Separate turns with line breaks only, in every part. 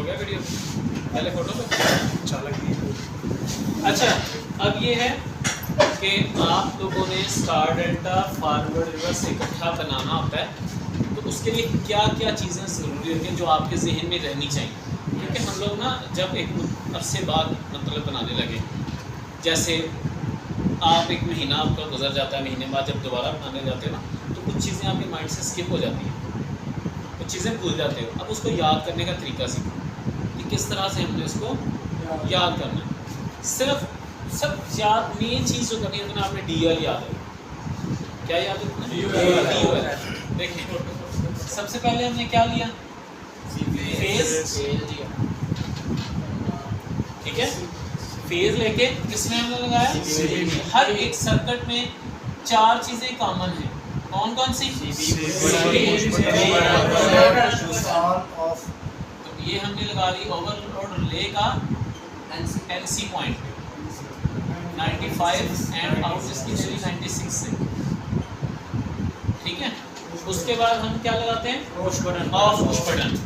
गया वीडियो, पहले फोटो पे अच्छा। अब ये है कि आप लोगों ने स्टार डेल्टा फॉरवर्ड रिवर्स इकट्ठा बनाना होता है, तो उसके लिए क्या क्या चीज़ें ज़रूरी होती हैं जो आपके जहन में रहनी चाहिए। क्योंकि हम लोग ना जब एक अरसे बाद मतलब बनाने लगे, जैसे आप एक महीना आपका गुजर जाता है, महीने बाद जब दोबारा बनाने जाते हो ना, तो कुछ चीज़ें आपके माइंड से स्किप हो जाती हैं, कुछ चीज़ें भूल जाते हो। अब उसको याद करने का तरीका सीखो कि किस तरह से हमने उसको याद करना है। सिर्फ सब याद मेन चीज़ जो करनी है ना, आपने DL याद है। क्या याद रखना है? DL। देखें सबसे पहले हमने क्या लिया, फेज, ठीक है। फेज लेके किसमें हमने लगाया, हर एक सर्किट में 4 चीज़ें कॉमन हैं। कौन कौन सी? तो ये हमने लगा दी ओवरलोड रिले का NC पॉइंट 95 एंड आउट इसकी 96 से, ठीक है। उसके बाद हम क्या लगाते हैं, push button, of push button.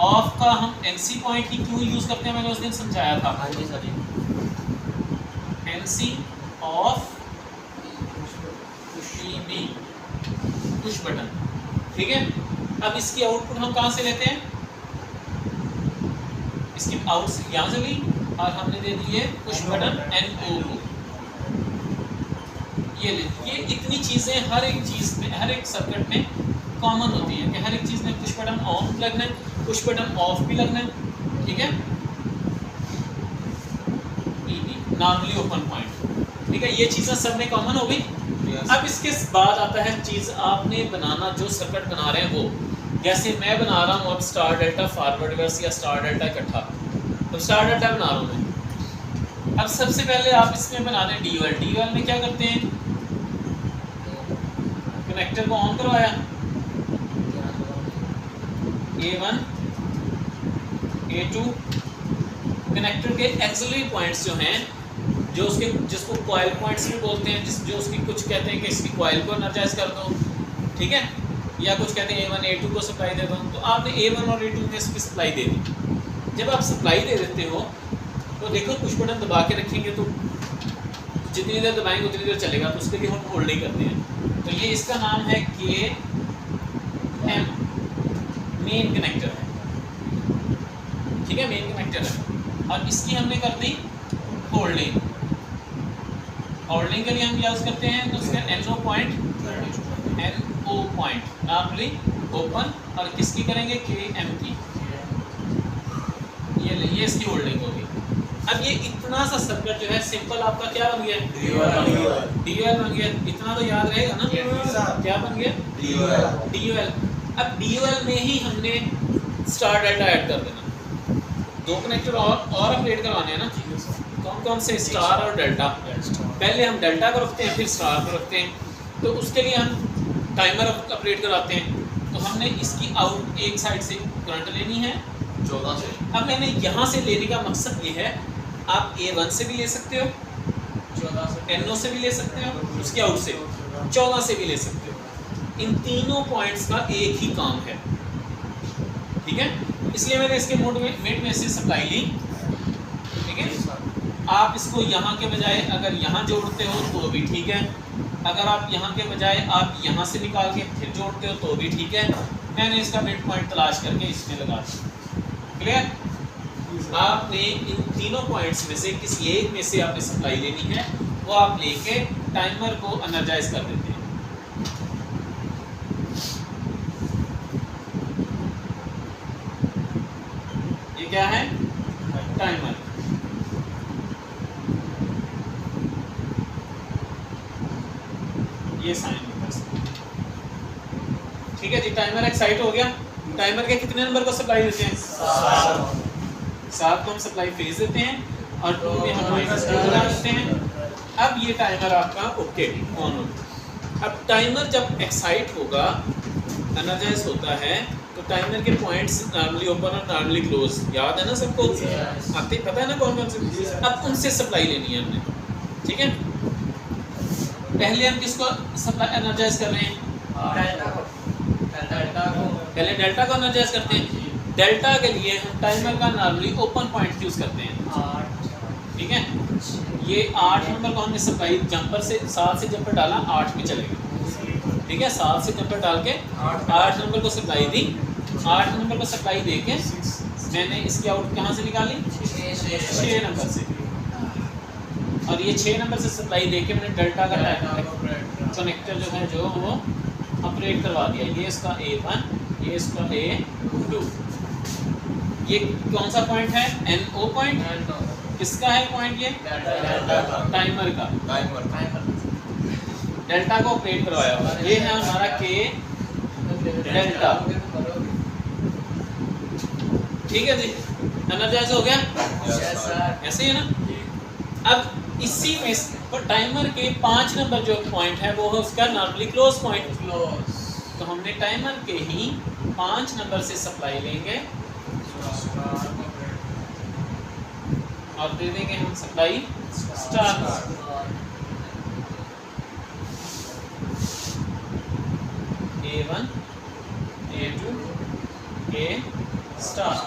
Of का हम NC पॉइंट ही क्यों यूज करते हैं, मैंने उस दिन समझाया था। NC of PB push button, ठीक है। अब इसकी आउटपुट हम कहाँ से लेते हैं, इसकी आउट यहाँ से ली और हमने दे दिए पुश बटन NO को। ये ले, ये इतनी चीज़ें हर एक चीज़ में, हर एक सर्किट में कॉमन होती है कि हर एक चीज़ में पुश बटन ऑन लगना है, पुश बटन ऑफ भी लगना है, ठीक है। नॉर्मली ओपन पॉइंट, ठीक है। ये चीज़ें सब में कॉमन हो गई। अब इसके बाद आता है चीज़ आपने बनाना, जो सर्किट बना रहे हैं वो। जैसे मैं बना रहा हूँ अब स्टार डेल्टा फॉरवर्ड रिवर्स या स्टार डेल्टा इकट्ठा, तो स्टार डेल्टा बना रहा हूँ मैं। अब सबसे पहले आप इसमें बना दें DL। DL में क्या करते हैं, कनेक्टर को ऑन करवाया, A1 A2 कनेक्टर के एक्सिलरी पॉइंट्स जो हैं, जो उसके जिसको कॉइल पॉइंट्स भी बोलते हैं, जो उसकी कुछ कहते हैं कि इसकी कॉइल को एनर्जाइज कर दो, ठीक है, या कुछ कहते हैं A1 A2 को सप्लाई दे दो। तो आपने A1 और A2 में इसकी सप्लाई दे दी। जब आप सप्लाई दे देते हो तो देखो पुश बटन दबा के रखेंगे तो जितनी देर दबाएंगे उतनी देर चलेगा, तो उसके लिए हम होल्डिंग करते हैं। तो ये इसका नाम है KM, मेन कनेक्टर है, ठीक है, मेन कनेक्टर है। और इसकी हमने कर दी होल्डिंग। होल्डिंग के लिए हम यूज़ करते हैं तो उसका NO पॉइंट नॉर्मली ओपन, और किसकी करेंगे, KM की। ये इसकी होल्डिंग होगी। अब ये इतना सा सर्किट जो है सिंपल आपका क्या बन गया, DL बन गया। इतना तो याद रहेगा ना, क्या बन गया, DL। अब DL में ही हमने स्टार डेल्टा ऐड कर देना। 2 कनेक्टर और अपडेट करवाने हैं ना, कौन कौन से, स्टार और डेल्टा। पहले हम डेल्टा को रखते हैं, फिर स्टार को रखते हैं। तो उसके लिए हम टाइमर अपडेट करवाते हैं। तो हमने इसकी आउट एक साइड से करंट लेनी है 14 से। अब मैंने यहाँ से लेने का मकसद ये है, आप A1 से भी ले सकते हो, 14 से, NO से भी ले सकते हो, उसकी आउट से 14 से भी ले सकते हो। इन तीनों पॉइंट्स का एक ही काम है, ठीक है। इसलिए मैंने इसके मिड में से सप्लाई ली, ठीक है। आप इसको यहाँ के बजाय अगर यहाँ जोड़ते हो तो भी ठीक है, अगर आप यहाँ के बजाय आप यहाँ से निकाल के फिर जोड़ते हो तो भी ठीक है। मैंने इसका मिड पॉइंट तलाश करके इसमें लगा दिया। क्लियर। आपने इन तीनों पॉइंट्स में से किसी एक में से आपने सप्लाई लेनी है, वो आप लेके टाइमर को एनर्जाइज कर देते हैं। ये क्या है, टाइमर। ये साइन, ठीक है जी। टाइमर एक्साइट हो गया। टाइमर के कितने नंबर को सप्लाई देते हैं, 7 को हम सप्लाई फेज देते हैं और 2 में हम माइनस लगा देते हैं। अब ये टाइमर आपका ओके ऑन हो। अब टाइमर जब एक्साइट होगा, एनर्जाइज होता है, तो टाइमर के पॉइंट्स नॉर्मली ओपन और नॉर्मली क्लोज याद है ना सबको, आते पता है ना कौन कौन से। अब उनसे सप्लाई लेनी है हमने, ठीक है। पहले हम किसको सप्लाई एनर्जाइज कर रहे हैं, पहले डेल्टा को एनर्जाइज करते हैं। डेल्टा के लिए हम टाइमर का नॉर्मली ओपन पॉइंट यूज करते हैं, ठीक है। ये 8 नंबर को हमने सप्लाई जंपर से 7 से जंपर डाला 8 में चलेगा, ठीक है। 7 से जंपर डाल के 8 नंबर को सप्लाई दी, 8 नंबर को सप्लाई दे के मैंने इसकी आउट कहाँ से निकाली, 6 नंबर से, और ये 6 नंबर से सप्लाई दे के मैंने डेल्टा का कनेक्टर जो है जो वो ऑपरेट करवा दिया। ये इसका A1, ये इसका A2। ये कौन सा पॉइंट है, NO पॉइंट। किसका है पॉइंट, ये टाइमर का, डेल्टा को ऑपरेट करवाया हुआ। ये है हमारा K डेल्टा, ठीक है जी। एनर्जाइज हो गया, ऐसे ही है ना। अब इसी में टाइमर के 5 नंबर जो पॉइंट है वो है उसका नॉर्मली क्लोज पॉइंट। तो हमने टाइमर के ही 5 नंबर से सप्लाई लेंगे और दे देंगे हम supply star. A1, A2, A star.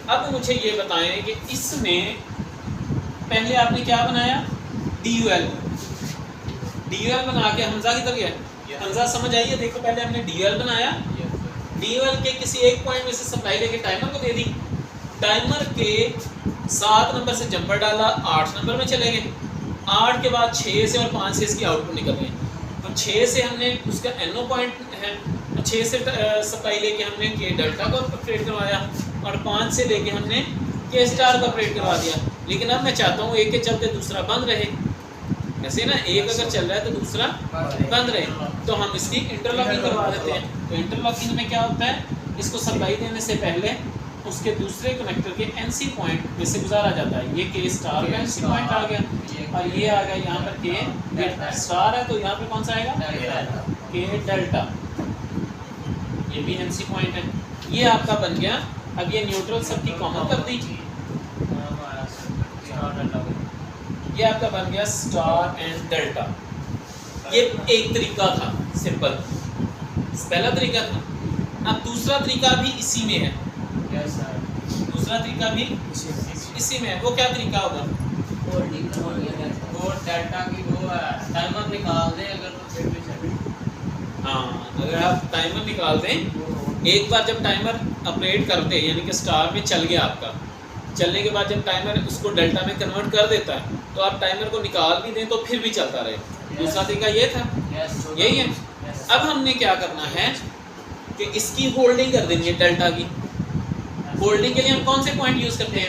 अब मुझे ये बताएं कि इसमें पहले आपने क्या बनाया, DUL बना के हमजा की तरह गया। हमजा समझ आइए, देखो पहले हमने DUL बनाया, DUL के किसी एक पॉइंट में से सप्लाई लेके टाइमर को दे दी, टाइमर के 7 नंबर से जंपर डाला, 8 नंबर में चले गए, 8 के बाद 6 से और 5 से इसकी आउटपुट निकल गई। तो 6 से हमने उसका NO पॉइंट है, 6 से सप्लाई लेके हमने K डेल्टा को ऑपरेट करवाया और 5 से लेके हमने K स्टार को ऑपरेट करवा दिया। लेकिन अब मैं चाहता हूँ एक के चलते दूसरा बंद रहे, ऐसे ना, एक अगर चल रहा है तो दूसरा बंद रहे, तो हम इसकी इंटरलॉकिंग करवा देते हैं। तो इंटरलॉकिंग में क्या होता है, इसको सप्लाई देने से पहले उसके दूसरे कनेक्टर के NC पॉइंट में से गुजारा जाता है। ये K स्टार का NC पॉइंट आ गया और ये आ गया यहाँ पर K स्टार है, तो यहाँ पे कौन सा आएगा, K डेल्टा, ये भी NC पॉइंट है। ये आपका बन गया। अब ये न्यूट्रल सबकी कॉमन कर दी, ये आपका बन गया स्टार एंड डेल्टा। ये एक तरीका था, सिंपल, पहला तरीका था। अब दूसरा तरीका भी इसी में है, दूसरा तरीका भी इसी में है। वो क्या तरीका होगा,
वो डेल्टा की वो टाइमर निकाल दें अगर, तो फिर भी चलेगा।
हाँ, अगर आप टाइमर निकाल दें, एक बार जब टाइमर ऑपरेट करते हैं यानी कि स्टार में चल गया आपका, चलने के बाद जब टाइमर उसको डेल्टा में कन्वर्ट कर देता है तो आप टाइमर को निकाल भी दें तो फिर भी चलता रहे। दूसरा तरीका ये था, यही है। अब हमने क्या करना है कि इसकी होल्डिंग कर देनी है, डेल्टा की होल्डिंग के लिए हम कौन से पॉइंट यूज करते हैं,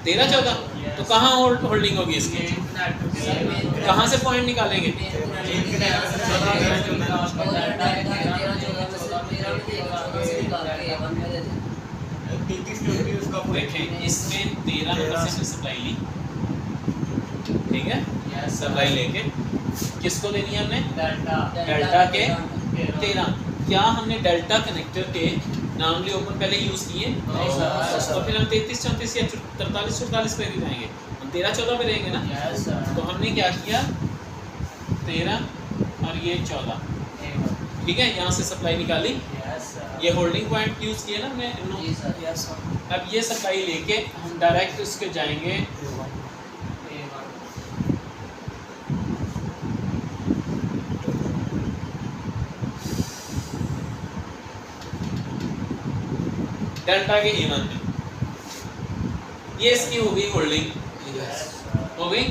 13, 14। तो कहाँ होल्डिंग होगी इसकी, कहाँ से पॉइंट निकालेंगे, देखें इसमें 13 नंबर से सप्लाई ली, ठीक है। सप्लाई लेके किसको देनी है हमने, डेल्टा के 13। क्या हमने डेल्टा कनेक्टर के नॉर्मली ओपन पहले यूज किए, तो फिर हम 33, 34 या 43, 44 पे भी जाएंगे, हम 13, 14 पे रहेंगे ना। तो हमने क्या किया, 13 और ये 14, ठीक है, यहाँ से सप्लाई निकाली, ये होल्डिंग पॉइंट यूज किए ना हमने। अब ये सप्लाई लेके हम डायरेक्ट उसके जाएंगे डेल्टा के A1 में। ये इसकी हो गई होल्डिंग, हो गई।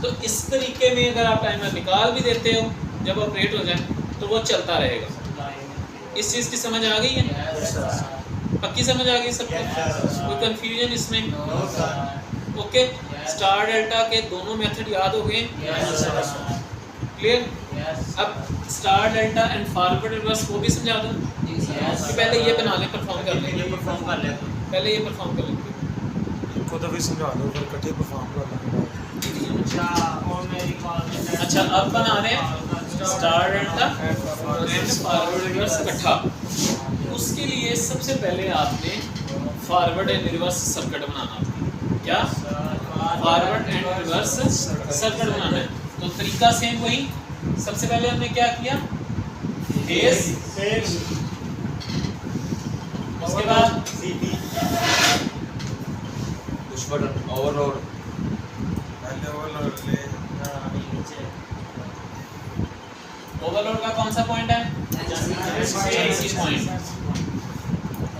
तो इस तरीके में अगर आप टाइमर निकाल भी देते हो, जब ऑपरेट हो जाए तो वो चलता रहेगा। इस चीज़ की समझ आ गई है, पक्की समझ आ गई सबको, कोई कंफ्यूजन इसमें, ओके। स्टार डेल्टा के दोनों मेथड याद हो गए, क्लियर। अब star delta and forward reverse वो भी समझा दूँ कि पहले ये बना लें, परफॉर्म कर लें, पहले ये परफॉर्म कर लें,
को तो भी समझा दो, फिर इकट्ठे परफॉर्म कर लेंगे।
अच्छा, अब बना रहे हैं star delta and forward reverse इकट्ठा। उसके लिए सबसे पहले आपने फॉरवर्ड एंड रिवर्स सर्किट बनाना है। क्या, फॉरवर्ड एंड रिवर्स सर्किट बनाना है। तो तरीका सेम वही, सबसे पहले हमने क्या किया, फेज उसके बाद
सीपी पुश बटन ओवरलोड
पहले ओवरलोड ले
ओवरलोड का कौन सा पॉइंट है? इसी पॉइंट।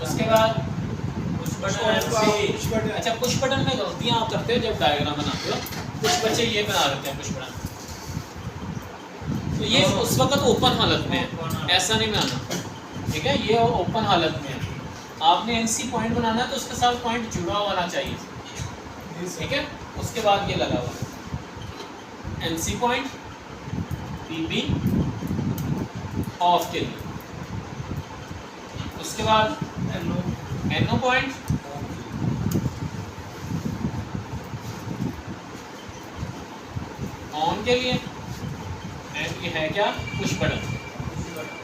उसके बाद पुश बटन। अच्छा, पुश बटन में गलतियां आप करते हो जब डायग्राम बनाते हो। कुछ बच्चे ये बना देते हैं पुश बटन, तो ये उस वक्त ओपन हालत में है, ऐसा नहीं बनाना, ठीक है? ये ओपन हालत में है। आपने एनसी पॉइंट बनाना है तो उसके साथ पॉइंट जुड़ा होना चाहिए, ठीक है? उसके बाद ये लगा हुआ एनसी पॉइंट पीबी ऑफ के लिए। उसके बाद एनओ पॉइंट ऑन के लिए। एंड ये है क्या? Push button.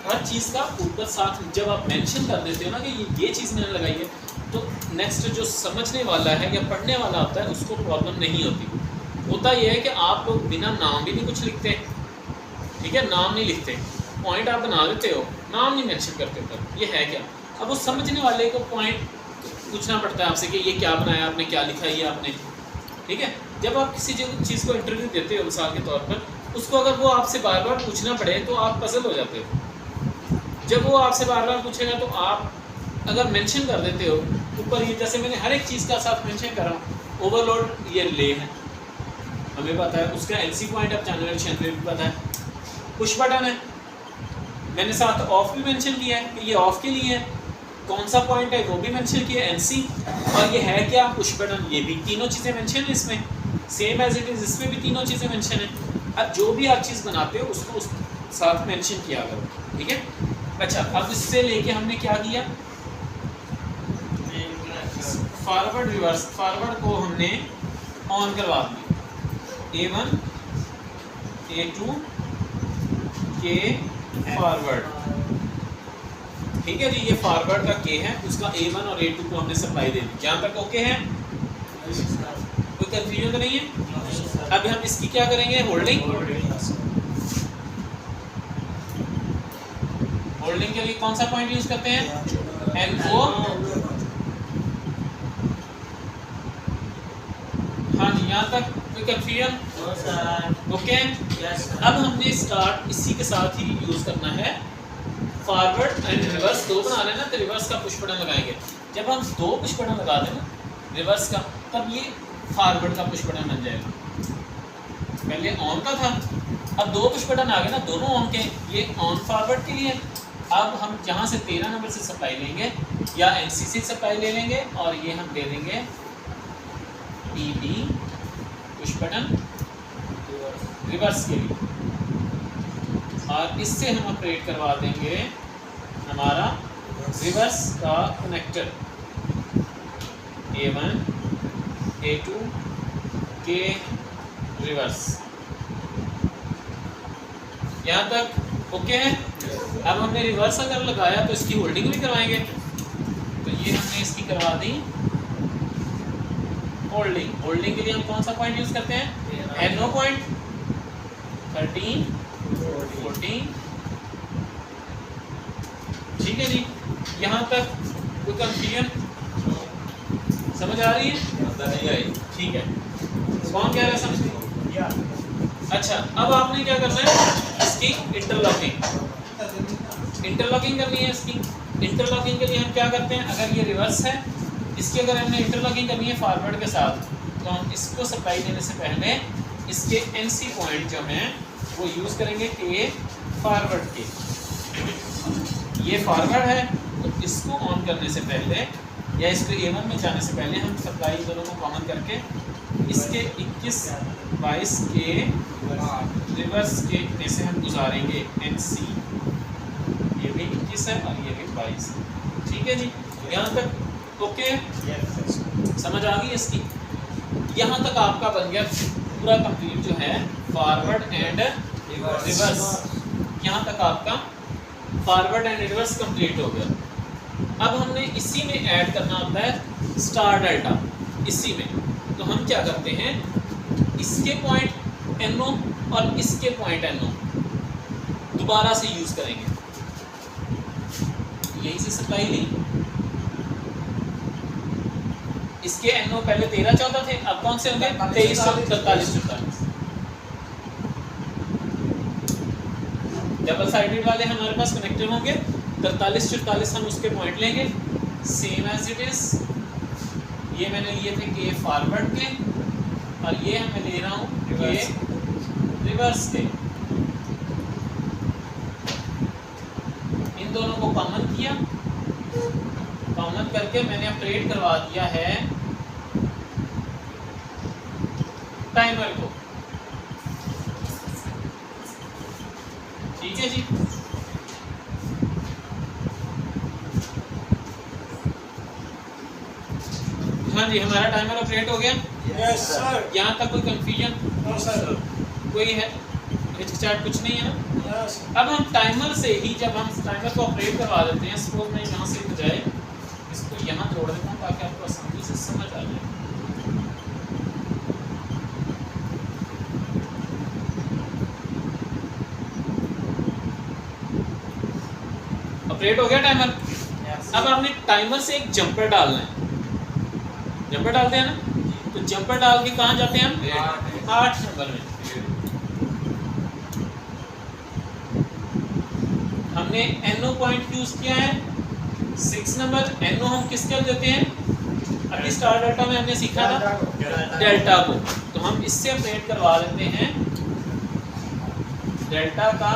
हर चीज़ का ऊपर साथ जब आप मेंशन कर देते हो ना कि ये चीज़ मैंने लगाई है, तो नेक्स्ट जो समझने वाला है या पढ़ने वाला होता है उसको प्रॉब्लम नहीं होती। होता यह है कि आप लोग बिना नाम भी नहीं कुछ लिखते, ठीक है? नाम नहीं लिखते, पॉइंट आप बना देते हो, नाम नहीं मेंशन करते ऊपर, ये है क्या? अब वो समझने वाले को पॉइंट पूछना पड़ता है आपसे कि ये क्या बनाया आपने, क्या लिखा है आपने, ठीक है? जब आप किसी चीज़ को इंटरव्यू देते हो मिसाल के तौर पर, उसको अगर वो आपसे बार बार पूछना पड़े तो आप पजल हो जाते हो। जब वो आपसे बार बार पूछेगा तो आप अगर मेंशन कर देते हो ऊपर, ये जैसे मैंने हर एक चीज़ का साथ मेंशन कर रहा हूँ, ओवरलोड ये ले है, हमें पता है, उसका एलसी पॉइंट अब जनरल शेनर भी पता है, पुश बटन है, मैंने साथ ऑफ भी मेंशन किया है कि ये ऑफ के लिए है, कौन सा पॉइंट है वो भी मेंशन किया एनसी, और ये है क्या? Push button. ये भी तीनों चीज़ें मेंशन है इसमें, सेम एज इट इज़ इसमें भी तीनों चीज़ें मेंशन है। अब जो भी आप चीज़ बनाते हो उसको उस साथ मेंशन किया करो, ठीक है? अच्छा, अब इससे लेके हमने क्या किया? फॉरवर्ड रिवर्स, फॉरवर्ड को हमने ऑन करवा दिया, A1 A2 के फॉरवर्ड, ठीक है जी? ये फॉरवर्ड का के है, उसका A1 और A2 को हमने सप्लाई दे दी। जहाँ तक ओके है, कोई कंफ्यूजन तो नहीं है? अभी हम इसकी क्या करेंगे? होल्डिंग। होल्डिंग के लिए कौन सा पॉइंट यूज करते हैं? NO। हाँ जी, यहाँ तक कोई कंफ्यूजन? ओके। अब हमने स्टार्ट इसी के साथ ही यूज करना है। फॉरवर्ड एंड रिवर्स दो बना रहे हैं ना, तो रिवर्स का पुश बटन लगाएंगे। जब हम दो पुश बटन लगा दें ना रिवर्स का, तब ये फॉरवर्ड का पुश बटन बन जाएगा। पहले ऑन का था, अब दो पुश बटन आ गए ना, दोनों ऑन के, ये ऑन फॉरवर्ड के लिए। अब हम जहाँ से 13 नंबर से सप्लाई लेंगे या एनसी से सप्लाई ले लेंगे और ये हम दे देंगे पीबी पुश बटन रिवर्स के लिए, और इससे हम ऑपरेट करवा देंगे हमारा रिवर्स का कनेक्टर A1 A2 के रिवर्स। यहाँ तक ओके है? अब हमने रिवर्स अगर लगाया तो इसकी होल्डिंग भी करवाएंगे, तो ये हमने इसकी करवा दी होल्डिंग। होल्डिंग के लिए हम कौन सा पॉइंट यूज करते हैं? NO पॉइंट 13 14, ठीक है जी? यहाँ तक कोई कंफ्यूजन समझ आ रही है?
नहीं आई।
ठीक है, कौन कह रहा है समझ? अच्छा, अब आपने क्या करना है? इसकी इंटरलॉकिंग करनी है। इसकी इंटरलॉकिंग के लिए हम क्या करते हैं? अगर ये रिवर्स है, इसकी अगर हमने इंटरलॉकिंग करनी है फॉरवर्ड के साथ, तो हम इसको सप्लाई देने से पहले इसके एनसी पॉइंट जो हैं वो यूज़ करेंगे के फॉरवर्ड के। ये फॉरवर्ड है, तो इसको ऑन करने से पहले या इसको A1 में जाने से पहले हम सप्लाई दोनों को कॉमन करके इसके 21-22 के रिवर्स के में से हम गुजारेंगे NC। ये भी 21 है और ये भी 22, ठीक है जी? यहाँ तक ओके, समझ आ गई इसकी? यहाँ तक आपका बन गया पूरा कंप्लीट जो है फॉरवर्ड एंड रिवर्स। यहाँ तक आपका फॉरवर्ड एंड रिवर्स कंप्लीट हो गया। अब हमने इसी में ऐड करना होता है स्टार डेल्टा। इसी में तो हम क्या करते हैं? इसके पॉइंट NO और इसके पॉइंट NO दोबारा से यूज करेंगे। यहीं से सप्लाई ली, इसके NO पहले 13-14 थे, अब कौन से होंगे 23, 43, 44। डबल साइडेड वाले हमारे पास कनेक्टेड होंगे, 43, 44 हम उसके पॉइंट लेंगे सेम एज इट इज। ये मैंने लिए थे के फॉरवर्ड के और ये मैं ले रहा हूँ के रिवर्स के। इन दोनों को कॉमन किया, कॉमन करके मैंने अपडेट करवा दिया है टाइमर को। ठीक है जी, हाँ जी, हमारा टाइमर ऑपरेट हो गया।
Yes sir.
यहाँ तक कोई कंफ्यूजन,
नो सर।
कोई है हिचकिचाहट कुछ नहीं है ना।
यस।
अब हम टाइमर से ही जब हम टाइमर को ऑपरेट करवा देते हैं, सपोज मैं यहाँ से बजाय इसको यहाँ जोड़ देता हूँ ताकि आपको आसानी से समझ आ जाए। ऑपरेट हो गया टाइमर। अब आपने टाइमर से एक जंपर डालना है, जंपर डालते हैं ना, तो जंपर डाल के कहाँ जाते हैं हम 8 नंबर में। हमने NO पॉइंट यूज किया है 6 नंबर। NO हम किसके देते हैं, अभी स्टार डेल्टा में हमने सीखा था डेल्टा को, तो हम इससे अपडेट करवा देते हैं डेल्टा का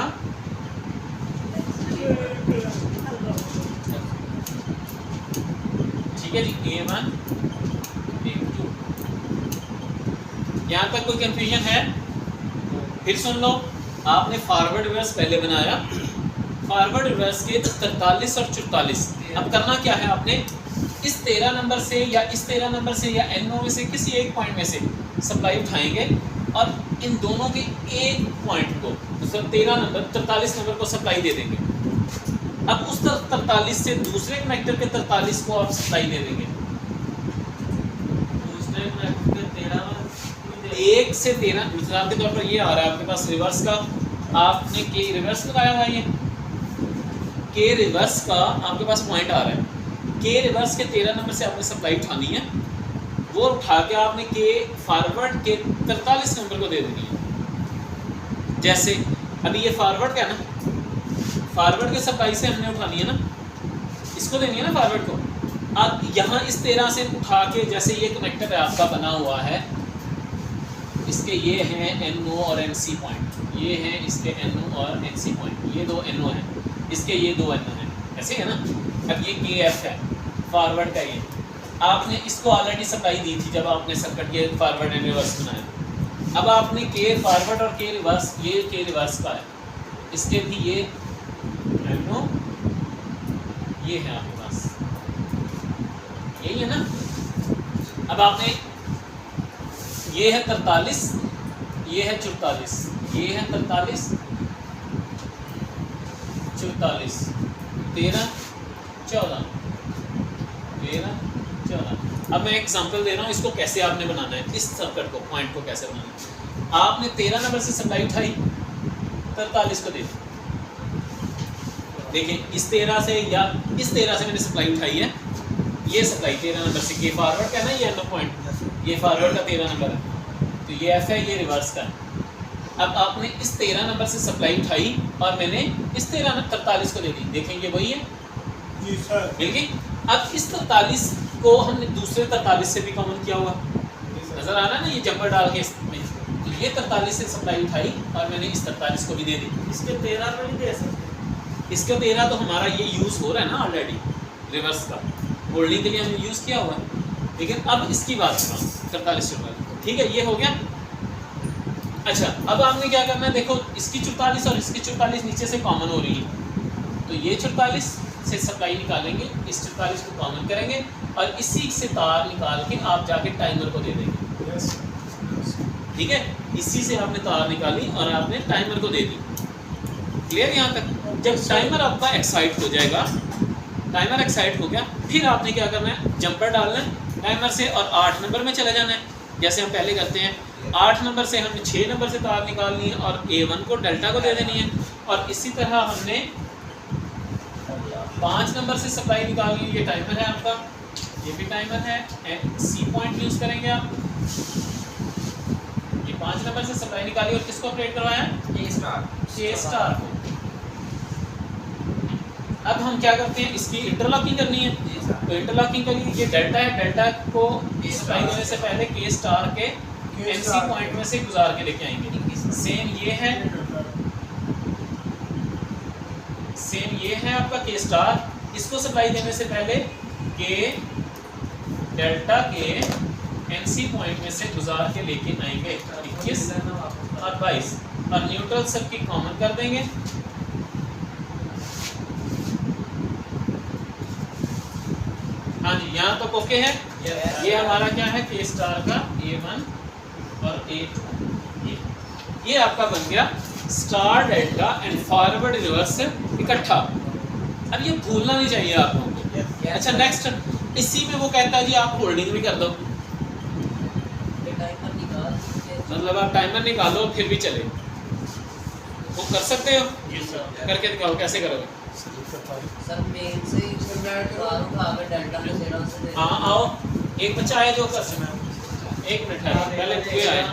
ठीक है जी, A1 A2। यहाँ तक कोई कंफ्यूजन है? फिर सुन लो, आपने फॉरवर्ड रिवर्स पहले बनाया, फॉरवर्ड रिवर्स के 43 और 44। अब करना क्या है, आपने इस 13 नंबर से या इस 13 नंबर से या NO में से किसी एक पॉइंट में से सप्लाई उठाएंगे और इन दोनों के एक पॉइंट को, मतलब 13 नंबर 43 नंबर को सप्लाई दे देंगे। अब उस 43 से दूसरे कनेक्टर के 43 को आप सप्लाई दे देंगे।
दूसरे कनेक्टर के 13
1 से 13 मिसाल के तौर पर ये आ रहा है आपके पास रिवर्स का, आपने के रिवर्स लगाया हुआ है, ये के रिवर्स का आपके पास पॉइंट आ रहा है। के रिवर्स के 13 नंबर से आपने सप्लाई उठानी है, वो उठा के आपने के फॉरवर्ड के 43 नंबर को दे देनी है। जैसे अभी ये फॉरवर्ड का है ना, फॉरवर्ड के सप्लाई से हमने उठानी है ना, इसको देनी है ना फॉरवर्ड को। अब यहाँ इस 13 से उठा के, जैसे ये कनेक्टर है आपका बना हुआ है, इसके ये हैं NO और NC पॉइंट, ये हैं इसके NO और NC पॉइंट, ये 2 NO हैं, इसके ये 2 NO हैं, ऐसे है ना। अब ये KF है फॉरवर्ड का, ये आपने इसको ऑलरेडी सप्लाई दी थी जब आपने सर्किट के फॉरवर्ड एंड रिवर्स बनाया। अब आपने के फॉरवर्ड और के रिवर्स, ये के रिवर्स का है, इसके भी ये NO ये है आपके पास, यही है ना। अब आपने ये है 43, ये है 44, ये है 43, 44, 13, 14, 13, 14। अब मैं एग्जांपल दे रहा हूँ, इसको कैसे आपने बनाना है, इस सर्किट को, पॉइंट को कैसे बनाना है। आपने 13 नंबर से सप्लाई उठाई, 43 को दे दी। देखिए इस 13 से या इस 13 से मैंने सप्लाई उठाई है, ये सप्लाई 13 नंबर से, के फॉरवर्ड का ना, ये NO पॉइंट, ये फॉरवर्ड का 13 नंबर है, तो ये F है, ये रिवर्स का है। अब आपने इस 13 नंबर से सप्लाई उठाई और मैंने इस 13 नंबर 43 को दे दी। देखें ये वही है
जी सर।
देखिए, अब इस 43 को हमने दूसरे 43 से भी कॉमन किया हुआ, नजर आ रहा है ना, ये जंपर डाल के इसमें, तो ये 43 से सप्लाई उठाई और मैंने इस 43 को भी दे दी।
इसके 13 में नहीं दे सकते।
इसका 13 तो हमारा ये यूज़ हो रहा है ना ऑलरेडी, रिवर्स का होल्डिंग के लिए हमने यूज़ किया हुआ है। लेकिन अब इसकी बात कर रहा हूँ 43 रुपये, ठीक है, ये हो गया। अच्छा, अब आपने क्या करना है, देखो इसकी 44 और इसकी 44 नीचे से कॉमन हो रही है, तो ये 44 से सप्लाई निकालेंगे, इस 44 को कॉमन करेंगे और इसी से तार निकाल के आप जाके टाइमर को दे देंगे।
यस।
ठीक है, इसी से आपने तार निकाली और आपने टाइमर को दे दी। क्लियर यहाँ तक? जब टाइमर आपका एक्साइट हो जाएगा, टाइमर एक्साइट हो गया, फिर आपने क्या करना है, जंपर डालना है टाइमर से और 8 नंबर में चले जाना है, जैसे हम पहले करते हैं। 8 नंबर से हमने 6 नंबर से तार निकालनी है और A1 को डेल्टा को दे देनी है, और इसी तरह हमने 5 नंबर से सप्लाई निकालनी है। ये टाइमर है आपका, ये भी टाइमर है, सी पॉइंट यूज करेंगे आप। ये 5 नंबर से सप्लाई निकाली और किसको ऑपरेट करवाया? के स्टार को। अब हम क्या करते हैं, इसकी इंटरलॉकिंग करनी है। तो इंटरलॉकिंग के लिए ये डेल्टा है, डेल्टा को सप्लाई देने से पहले के स्टार के एनसी पॉइंट में से गुजार के लेके आएंगे। सेम ये है आपका के स्टार, इसको सप्लाई देने से पहले के डेल्टा के एनसी पॉइंट में से गुजार के लेके आएंगे 21 और 22 और न्यूट्रल सबकी कॉमन कर देंगे। हाँ जी, यहाँ तक ओके है। ये हमारा क्या है, के स्टार का A1 और A2। ये आपका बन गया star delta and forward reverse इकट्ठा। अब ये भूलना नहीं चाहिए आप लोगों को। अच्छा नेक्स्ट, इसी में वो कहता है जी आप होल्डिंग भी कर दो, मतलब आप टाइमर निकालो फिर भी चले, वो कर सकते हो? करके दिखाओ कैसे करोगे।
सर मेन से डेल्टा में सेरा से
हाँ आओ, एक बच्चा आया जो कर सकता है। 1 मिनट है, पहले कोई आया।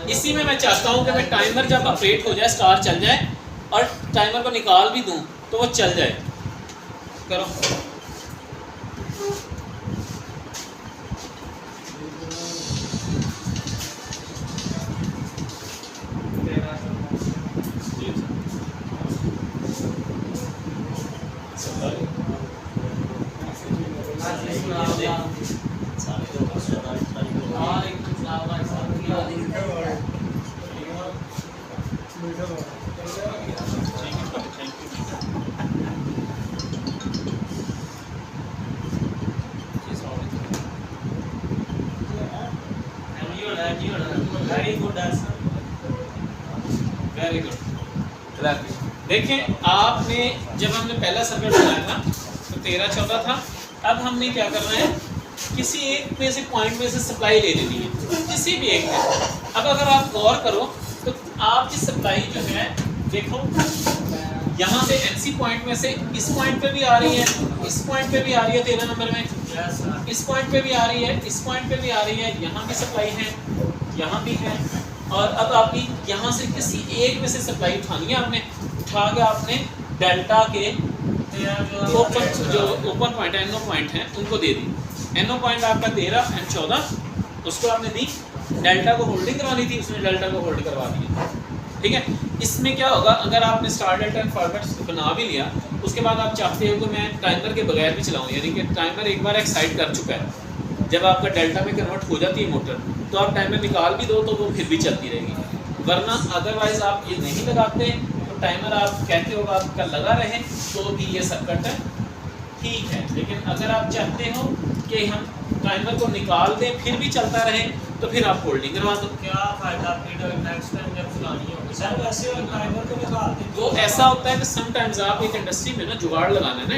इसी में मैं चाहता हूँ कि मैं टाइमर जब ऑपरेट हो जाए, स्टार चल जाए और टाइमर को निकाल भी दूँ तो वो चल जाए। करो। Very good. देखें आपने जब हमने पहला सर्किट बनाया था तो 13-14 था। अब हमने क्या करना है, किसी एक में से पॉइंट में से सप्लाई ले लेनी है, किसी भी एक में। अब अगर आप गौर करो तो आपकी सप्लाई जो है, देखो यहाँ से एनसी पॉइंट में से इस पॉइंट पे भी आ रही है, इस पॉइंट पे भी आ रही है 13 नंबर में, इस पॉइंट पे भी आ रही है, इस पॉइंट पे भी आ रही है, यहाँ भी सप्लाई है, यहाँ भी है। और अब आपकी यहाँ से किसी एक में से सप्लाई उठानी है। आपने उठा के आपने डेल्टा के ओपन पॉइंट है, एनो पॉइंट है, उनको दे दी। एनो पॉइंट आपका 13 एंड 14 उसको आपने दी। डेल्टा को होल्डिंग करवानी थी, उसने डेल्टा को होल्ड करवा दिया। ठीक है, इसमें क्या होगा, अगर आपने स्टार डेल्टा एंड फॉरवर्ड बना भी लिया, उसके बाद आप चाहते हो कि मैं टाइमर के बगैर भी चलाऊँ, यानी कि टाइमर एक बार एक्साइट कर चुका है, जब आपका डेल्टा में कन्वर्ट हो जाती है मोटर, तो आप टाइमर निकाल भी दो तो वो फिर भी चलती रहेगी। वरना अदरवाइज आप ये नहीं लगाते तो टाइमर आप कहते हो आपका लगा रहे तो भी ये सर्किट ठीक है। लेकिन अगर आप चाहते हो कि हम टाइमर को निकाल दें फिर भी चलता रहे तो फिर आप होल्डिंग करवा दो।
क्या फायदा फिर नेक्स्ट टाइम जब चलानी होगी सर, वैसे टाइमर को निकाल दें
तो ऐसा होता है कि समटाइम्स आप एक इंडस्ट्री में ना जुगाड़ लगाना है ना,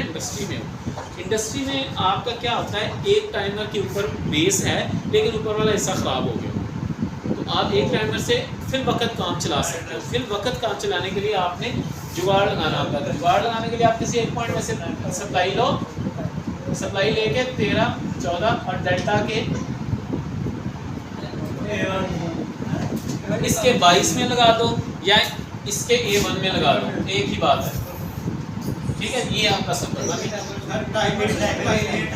इंडस्ट्री में आपका क्या होता है, एक टाइमर के ऊपर बेस है लेकिन ऊपर वाला हिस्सा ख़राब हो गया, तो आप एक टाइमर से फिर वक्त काम चला सकते हो। फिर वक्त काम चलाने के लिए आपने जुगाड़ लगाना होगा। जुगाड़ लगाने के लिए आप किसी एक पॉइंट में से सप्लाई लो, सप्लाई लेके 13, 14 और डेल्टा के इसके 22 में लगा दो या इसके A1 में लगा दो, एक ही बात है। ठीक है, ये आपका सफर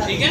ठीक है।